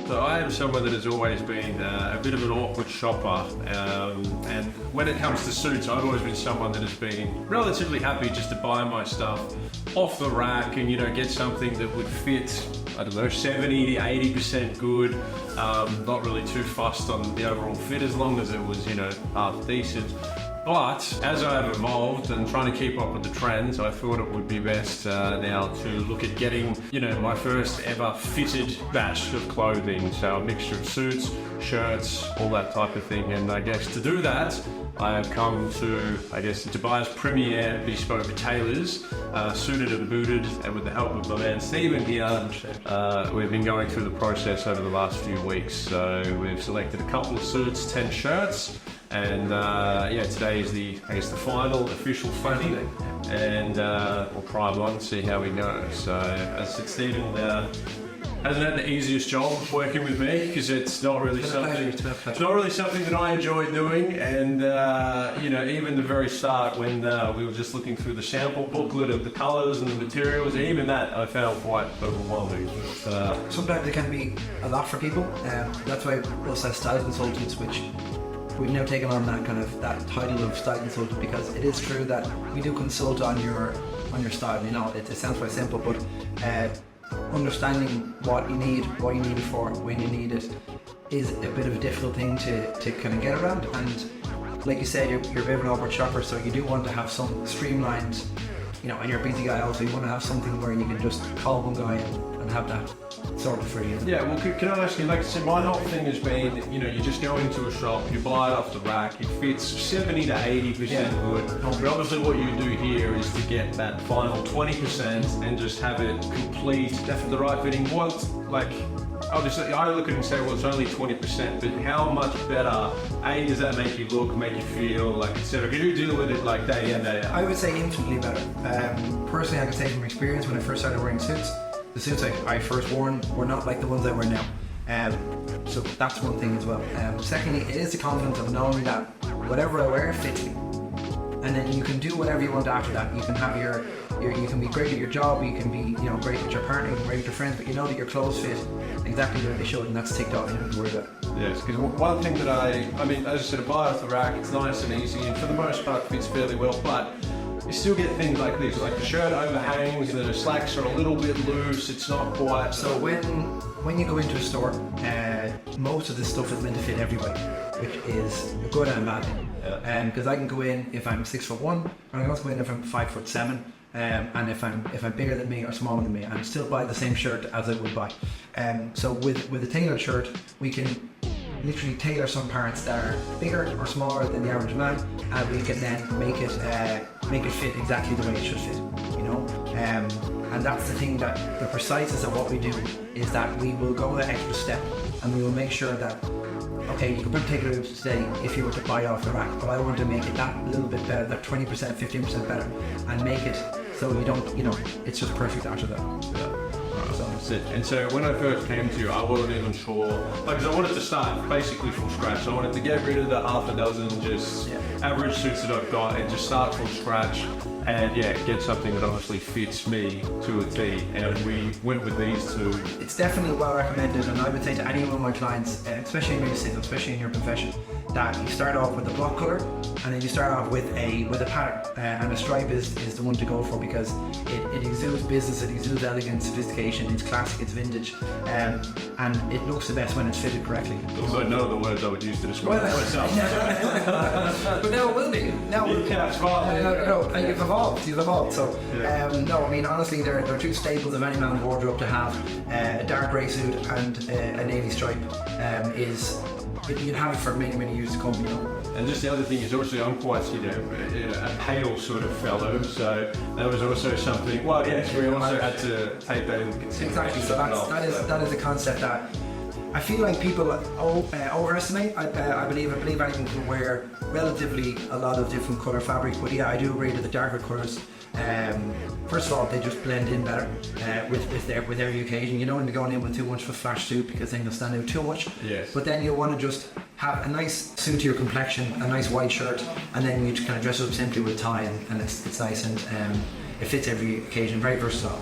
So I am someone that has always been a bit of an awkward shopper, and when it comes to suits, I've always been someone that has been relatively happy just to buy my stuff off the rack and, you know, get something that would fit, I don't know, 70 to 80% good. Not really too fussed on the overall fit as long as it was, you know, half decent. But as I've evolved and trying to keep up with the trends, I thought it would be best now to look at getting, you know, my first ever fitted batch of clothing. So a mixture of suits, shirts, all that type of thing. And I guess to do that, I have come to, Dubai's premier bespoke tailors, suited and booted, and with the help of my man Stephen here, we've been going through the process over the last few weeks. So we've selected a couple of suits, 10 shirts, and today is the final official fitting, and we'll try one, see how we go. So as I said, Stephen hasn't had the easiest job working with me because it's not really something that I enjoy doing, and you know, even the very start when we were just looking through the sample booklet of the colours and the materials, even that I found quite overwhelming. Sometimes it can be a lot for people. That's why us as style consultants, which we've now taken on that title of style consultant, because it is true that we do consult on your style. You know, it sounds quite simple, but understanding what you need it for, when you need it, is a bit of a difficult thing to kind of get around. And like you said, you're a bit of an awkward shopper, so you do want to have some streamlined, you know, and you're a busy guy also, you want to have something where you can just call one guy and have that sorted for you. Yeah, well, can I ask you, like I said, my whole thing has been, you know, you just go into a shop, you buy it off the rack, it fits 70 to 80% good. But obviously what you do here is to get that final 20% and just have it complete, the right fitting. What, like, obviously I look at it and say, well, it's only 20%, but how much better, A, does that make you look, make you feel, like, etc.? Can you deal with it like day in, day out? I would say infinitely better. Personally, I can say from experience, when I first started wearing suits, the suits I first worn were not like the ones I wear now. So that's one thing as well. Secondly, it is the confidence of knowing that whatever I wear fits me. And then you can do whatever you want after that. You can have you can be great at your job, you can be, you know, great with your partner, you can be great with your friends, but you know that your clothes fit exactly where they should, and that's ticked off, you don't have to worry about it. Yes, because one thing that I mean, as I said, I buy off the rack, it's nice and easy, and for the most part fits fairly well, but you still get things like this, like the shirt overhangs, the slacks are a little bit loose, it's not quite. So when you go into a store, most of this stuff is meant to fit everybody, which is a good and a bad thing. Because I can go in if I'm 6'1", and I can also go in if I'm 5'7", and if I'm bigger than me or smaller than me, and still buy the same shirt as I would buy. So with a tailored shirt, we can literally tailor some parts that are bigger or smaller than the average man, and we can then make it fit exactly the way it should fit, you know. And that's the thing, that the preciseness of what we do is that we will go the extra step, and we will make sure that, okay, you can probably take it out today if you were to buy off the rack, but I want to make it that little bit better, that 20%, 15% better, and make it so you don't, you know, it's just perfect after that. Yeah. And so when I first came to you, I wasn't even sure, like, cause I wanted to start basically from scratch. I wanted to get rid of the half a dozen just average suits that I've got and just start from scratch, and get something that obviously fits me to a T, and we went with these two. It's definitely well recommended, and I would say to any one of my clients, especially in your sales, especially in your profession, that you start off with a block colour, and then you start off with a pattern, and a stripe is the one to go for, because it exudes business, it exudes elegance, sophistication, it's classic, it's vintage, and it looks the best when it's fitted correctly. Also, none of the words I would use to describe myself. But now it will be. Now it will be. No, and you've evolved. So, no, I mean, honestly, there are two staples of any man's wardrobe to have. A dark grey suit and a navy stripe you can have it for many, many years to come, you know. And just the other thing is, obviously, I'm quite, you know, a pale sort of fellow, so that was also something. Well, yes, we also had to take that into consideration. Exactly. So that is a concept that I feel like people overestimate. I believe anyone can wear relatively a lot of different colour fabric, but yeah, I do agree that the darker colours, first of all, they just blend in better with every occasion. You don't want to go in with too much of a flash suit, because then you'll stand out too much. Yes. But then you'll want to just have a nice suit to your complexion, a nice white shirt, and then you just kind of dress up simply with a tie, and it's nice, and it fits every occasion, very versatile.